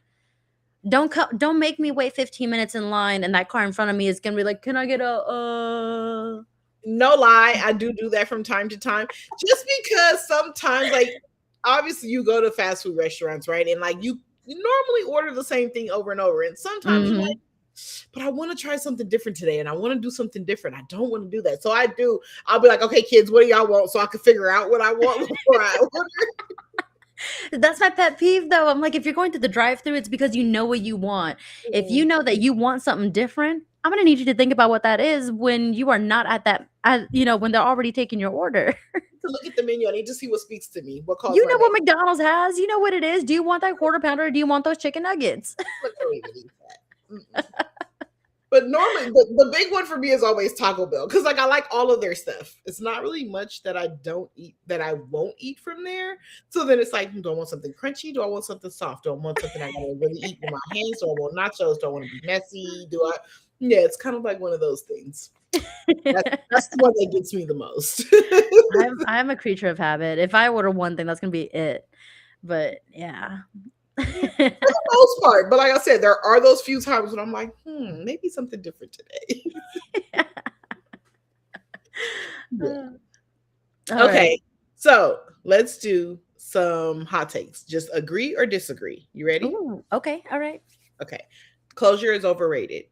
Don't make me wait 15 minutes in line, and that car in front of me is gonna be like, "Can I get a" No lie, I do that from time to time, just because sometimes, like, obviously, you go to fast food restaurants, right? And, like, you normally order the same thing over and over, and sometimes you're like, Mhm. "But I wanna try something different today, and I wanna do something different. I don't wanna do that." So I'll be like, "Okay, kids, what do y'all want?" So I can figure out what I want before I order. That's my pet peeve, though. I'm like, if you're going to the drive-through, it's because you know what you want. If you Mhm. know that you want something different, I'm gonna need you to think about what that is when you are not when they're already taking your order. To look at the menu, I need to see what speaks to me, what calls You my know name. what McDonald's has. You know what it is. Do you want that quarter pounder or do you want those chicken nuggets? Look, I don't even eat that. Mm-mm. But normally, the big one for me is always Taco Bell because, like, I like all of their stuff. It's not really much that I don't eat that I won't eat from there. So then it's like, do I want something crunchy? Do I want something soft? Do I want something I gotta really eat with my hands? Do I want nachos? Do I want to be messy? Do I? Yeah, it's kind of like one of those things. That's the one that gets me the most. I'm a creature of habit. If I order one thing, that's gonna be it. But yeah. For the most part, but like I said, there are those few times when I'm like, maybe something different today. Yeah. All right. Okay, so let's do some hot takes. Just agree or disagree. You ready? Ooh, okay, all right. Okay. Closure is overrated.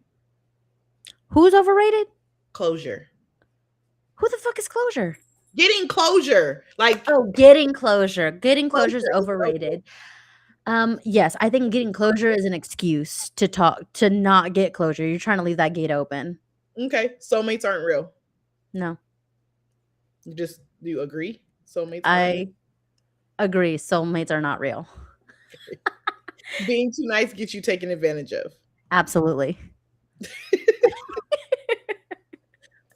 Who's overrated? Closure. Who the fuck is closure? Getting closure. Like Oh, getting closure. Getting closure is closure is overrated. Yes, I think getting closure is an excuse to not get closure. You're trying to leave that gate open. Okay, soulmates aren't real. No. Do you agree? Soulmates aren't real. I agree, soulmates are not real. Being too nice gets you taken advantage of. Absolutely.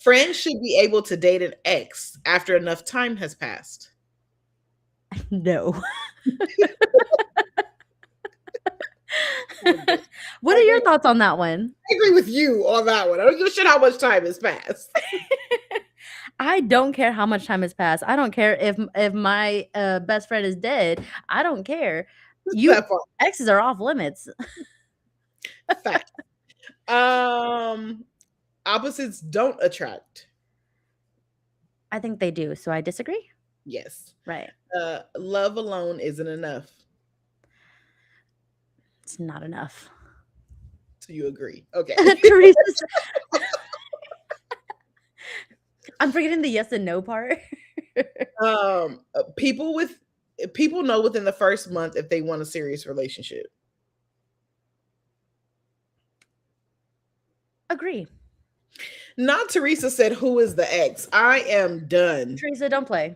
Friends should be able to date an ex after enough time has passed. No. I What are your thoughts on that one? agree with you on that one. I don't give a shit how much time has passed. I don't care how much time has passed. I don't care if my, best friend is dead. I don't care. You That part. exes are off limits. Fact. Um, Opposites don't attract. I think they do, so I disagree? Yes. Right. Love alone isn't enough. It's not enough. So you agree? Okay. Teresa's I'm forgetting the yes and no part. People know within the first month if they want a serious relationship. Agree. Not Teresa said, "Who is the ex?" I am done. Teresa, don't play.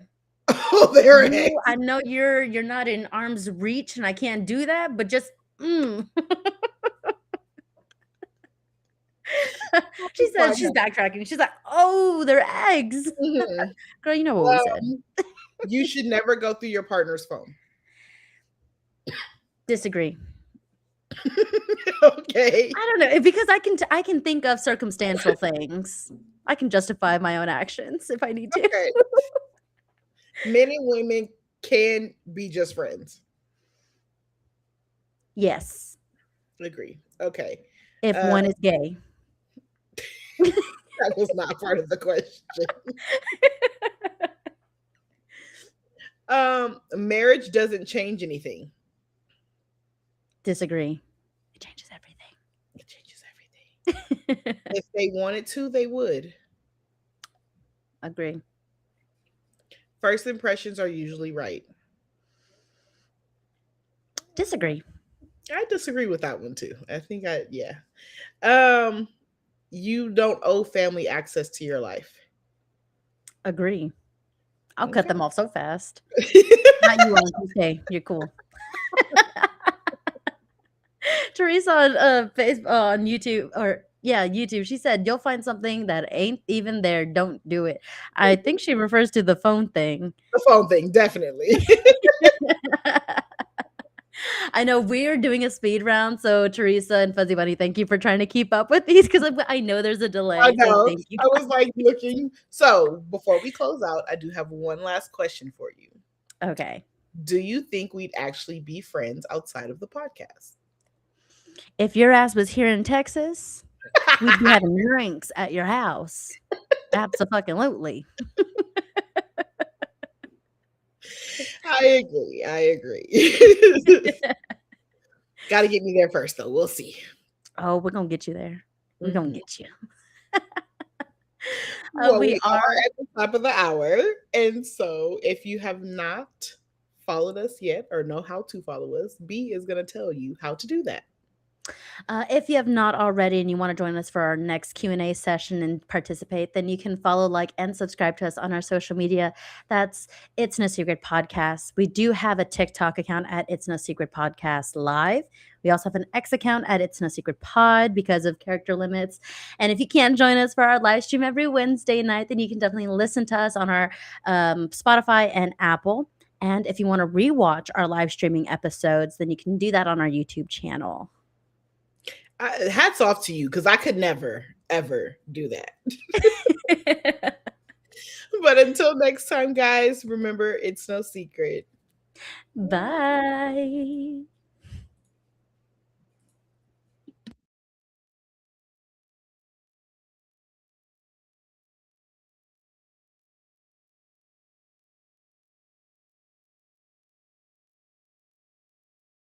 Oh, they're an ex. I know you're not in arm's reach, and I can't do that, but just She said she's backtracking. She's like, "Oh, they're eggs." Mhm. Girl, you know what we said. You should never go through your partner's phone. Disagree. Okay. I don't know, because I can think of circumstantial things. I can justify my own actions if I need to. Okay. Men and women can be just friends. Yes, Agree. Okay. if one is gay. That was not part of the question. Marriage doesn't change anything. Disagree. It changes everything. It changes everything. If they wanted to, they would. Agree. First impressions are usually right. Disagree. I disagree with that one too. Yeah. You don't owe family access to your life. Agree. I'll cut Okay. them off so fast. Not you, okay, you're cool. Teresa on on YouTube YouTube. She said, "You'll find something that ain't even there. Don't do it." I think she refers to the phone thing. The phone thing, definitely. I know we're doing a speed round, so Teresa and Fuzzy Bunny, thank you for trying to keep up with these because I know there's a delay. I So know. thank you. I was like looking. So before we close out, I do have one last question for you. Okay. Do you think we'd actually be friends outside of the podcast? If your ass was here in Texas, we'd be having drinks at your house. Absolutely. I agree. I agree. Got to get me there first, though. We'll see. Oh, we're gonna get you there. We're gonna Mhm. get you. Well, We we are. are at the top of the hour. And so if you have not followed us yet or know how to follow us, B is going to tell you how to do that. If you have not already and you want to join us for our next Q&A session and participate, then you can follow, like, and subscribe to us on our social media. That's It's No Secret Podcast. We do have a TikTok account at It's No Secret Podcast Live. We also have an X account at It's No Secret Pod because of character limits. And if you can't join us for our live stream every Wednesday night, then you can definitely listen to us on our Spotify and Apple. And if you want to rewatch our live streaming episodes, then you can do that on our YouTube channel. Hats off to you because I could never, ever do that. But until next time, guys, remember, it's no secret. Bye.